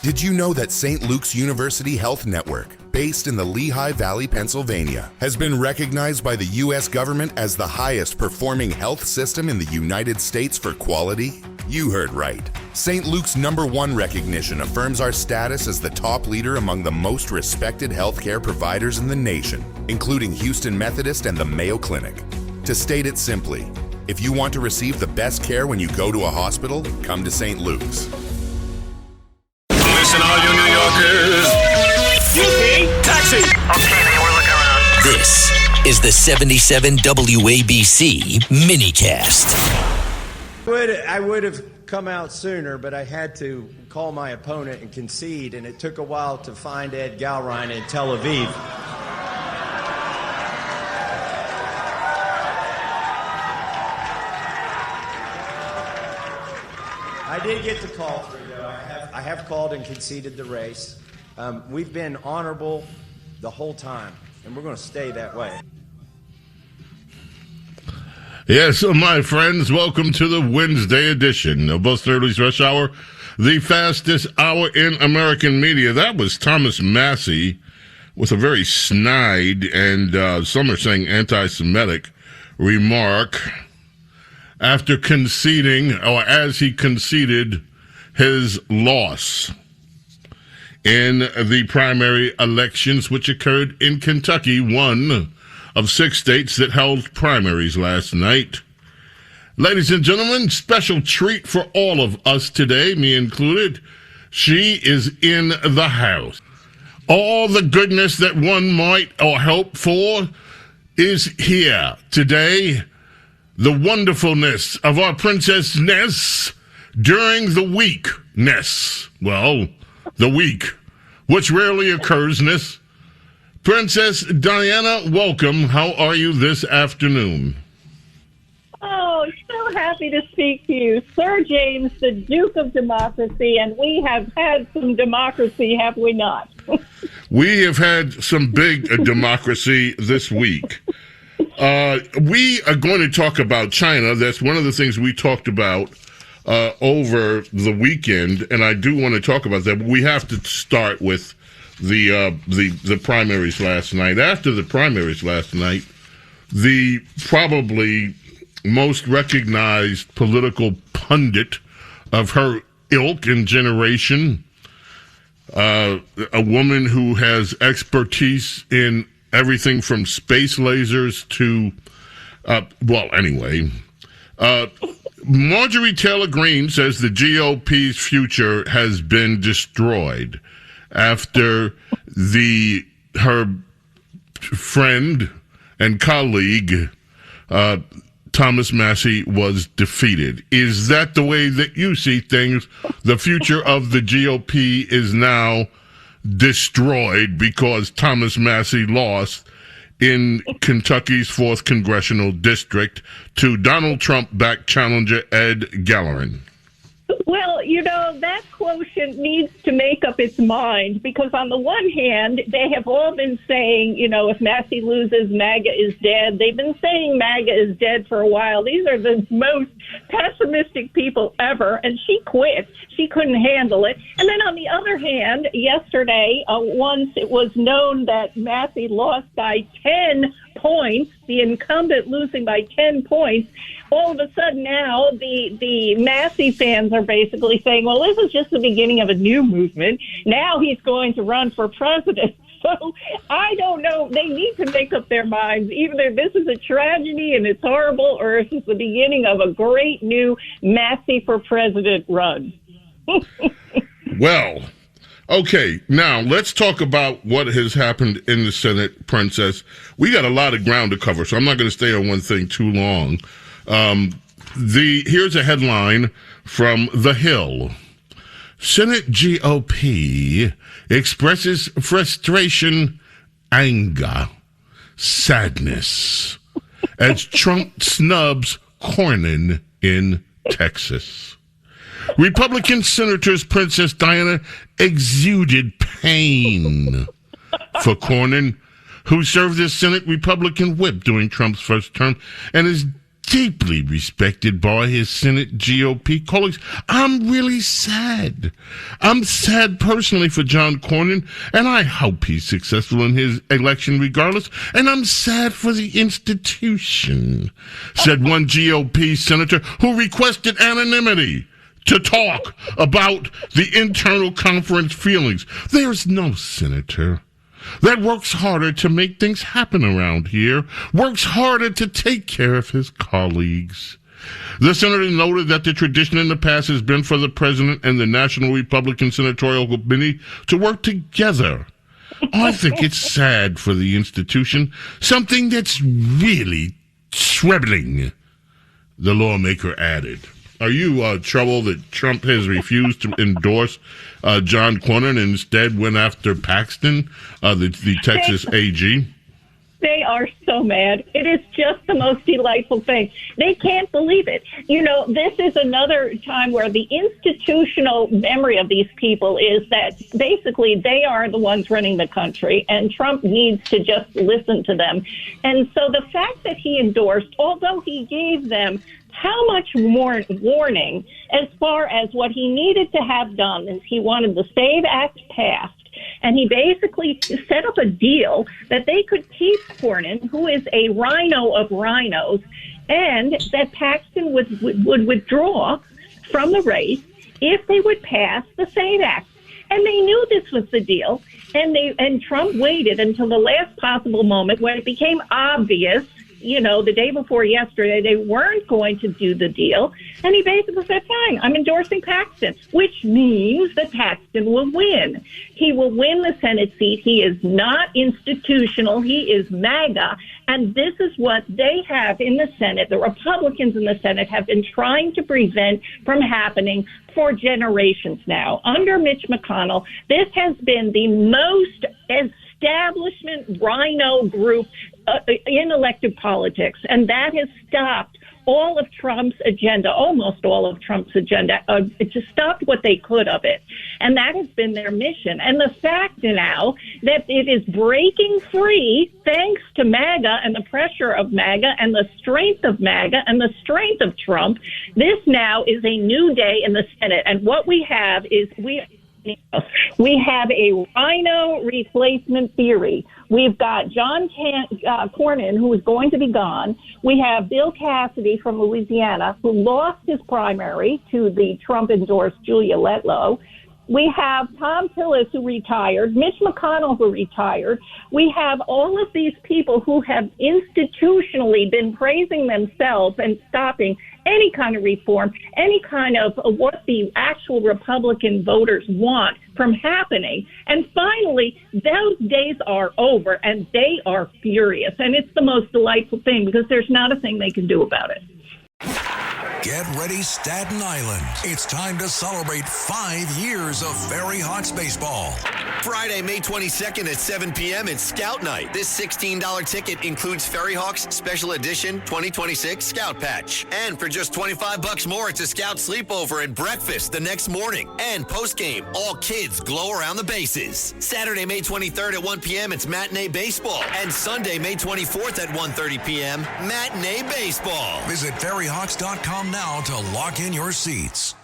Did you know that St. Luke's University Health Network, based in the Lehigh Valley, Pennsylvania, has been recognized by the U.S. government as the highest performing health system in the United States for quality? You heard right. St. Luke's #1 recognition affirms our status as the top leader among the most respected healthcare providers in the nation, including Houston Methodist and the Mayo Clinic. To state it simply, if you want to receive the best care when you go to a hospital, come to St. Luke's. Listen, all you New Yorkers. Taxi! Okay, man, we're looking around. This is the 77 WABC minicast. I would have come out sooner, but I had to call my opponent and concede, and it took a while to find Ed Galrine in Tel Aviv. I did get the call through, though. I have called and conceded the race. We've been honorable the whole time, and we're going to stay that way. Yes, my friends, welcome to the Wednesday edition of Buzz 30's Rush Hour, the fastest hour in American media. That was Thomas Massie with a very snide and some are saying anti-Semitic remark after conceding, or as he conceded, his loss in the primary elections, which occurred in Kentucky, one of 6 states that held primaries last night. Ladies and gentlemen, special treat for all of us today, me included. She is in the house. All the goodness that one might or hope for is here today. The wonderfulness of our Princess Ness during the weakness. Well, the week, which rarely occurs, Ness. Princess Diana, welcome. How are you this afternoon? Oh, so happy to speak to you. Sir James, the Duke of Democracy, and we have had some democracy, have we not? We have had some big democracy this week. We are going to talk about China. That's one of the things we talked about over the weekend, and I do want to talk about that. But we have to start with the primaries last night. After the primaries last night, the probably most recognized political pundit of her ilk and generation, a woman who has expertise in everything from space lasers to, Marjorie Taylor Greene says the GOP's future has been destroyed after her friend and colleague, Thomas Massie, was defeated. Is that the way that you see things? The future of the GOP is now destroyed because Thomas Massie lost in Kentucky's 4th Congressional District to Donald Trump-backed challenger Ed Gallivan. Well, you know, that quotient needs to make up its mind because on the one hand, they have all been saying, you know, if Massie loses, MAGA is dead. They've been saying MAGA is dead for a while. These are the most pessimistic people ever, and she quit. She couldn't handle it. And then on the other hand, yesterday, once it was known that Massie lost by 10 points, the incumbent losing by 10 points, all of a sudden now the Massie fans are basically saying, well, this is just the beginning of a new movement. Now he's going to run for president. So I don't know. They need to make up their minds. Either this is a tragedy and it's horrible, or this is the beginning of a great new Massie for president run. Well, okay, now let's talk about what has happened in the Senate, Princess. We got a lot of ground to cover, so I'm not going to stay on one thing too long. Here's a headline from The Hill. Senate GOP expresses frustration, anger, sadness as Trump snubs Cornyn in Texas. Republican Senators Princess Diana exuded pain for Cornyn, who served as Senate Republican whip during Trump's first term and is deeply respected by his Senate GOP colleagues. I'm really sad. I'm sad personally for John Cornyn, and I hope he's successful in his election regardless. And I'm sad for the institution, said one GOP senator who requested anonymity to talk about the internal conference feelings. There's no senator that works harder to make things happen around here, works harder to take care of his colleagues. The senator noted that the tradition in the past has been for the president and the National Republican Senatorial Committee to work together. I think it's sad for the institution, something that's really troubling, the lawmaker added. Are you troubled that Trump has refused to endorse John Cornyn and instead went after Paxton, the Texas AG? They are so mad. It is just the most delightful thing. They can't believe it. You know, this is another time where the institutional memory of these people is that basically they are the ones running the country, and Trump needs to just listen to them. And so the fact that he endorsed, although he gave them how much more warning as far as what he needed to have done is he wanted the SAVE Act passed, and he basically set up a deal that they could keep Cornyn, who is a rhino of rhinos, and that Paxton would withdraw from the race if they would pass the SAVE Act. And they knew this was the deal, and Trump waited until the last possible moment when it became obvious, you know, the day before yesterday, they weren't going to do the deal. And he basically said, fine, I'm endorsing Paxton, which means that Paxton will win. He will win the Senate seat. He is not institutional. He is MAGA. And this is what they have in the Senate. The Republicans in the Senate have been trying to prevent from happening for generations now. Under Mitch McConnell, this has been the most establishment rhino group in elected politics, and that has stopped all of Trump's agenda, almost all of Trump's agenda. It just stopped what they could of it, and that has been their mission. And the fact now that it is breaking free thanks to MAGA and the pressure of MAGA and the strength of MAGA and the strength of Trump, this now is a new day in the Senate. And what we have is we have a rhino replacement theory. We've got John Cornyn, who is going to be gone. We have Bill Cassidy from Louisiana, who lost his primary to the Trump-endorsed Julia Letlow. We have Tom Tillis, who retired, Mitch McConnell, who retired. We have all of these people who have institutionally been praising themselves and stopping any kind of reform, any kind of what the actual Republican voters want from happening. And finally, those days are over, and they are furious. And it's the most delightful thing because there's not a thing they can do about it. Get ready, Staten Island. It's time to celebrate 5 years of Ferry Hawks baseball. Friday, May 22nd at 7 p.m. it's Scout Night. This $16 ticket includes Ferry Hawks Special Edition 2026 Scout Patch. And for just $25 more, it's a Scout sleepover and breakfast the next morning. And post-game, all kids glow around the bases. Saturday, May 23rd at 1 p.m., it's Matinee Baseball. And Sunday, May 24th at 1:30 p.m., Matinee Baseball. Visit ferryhawks.com now to lock in your seats.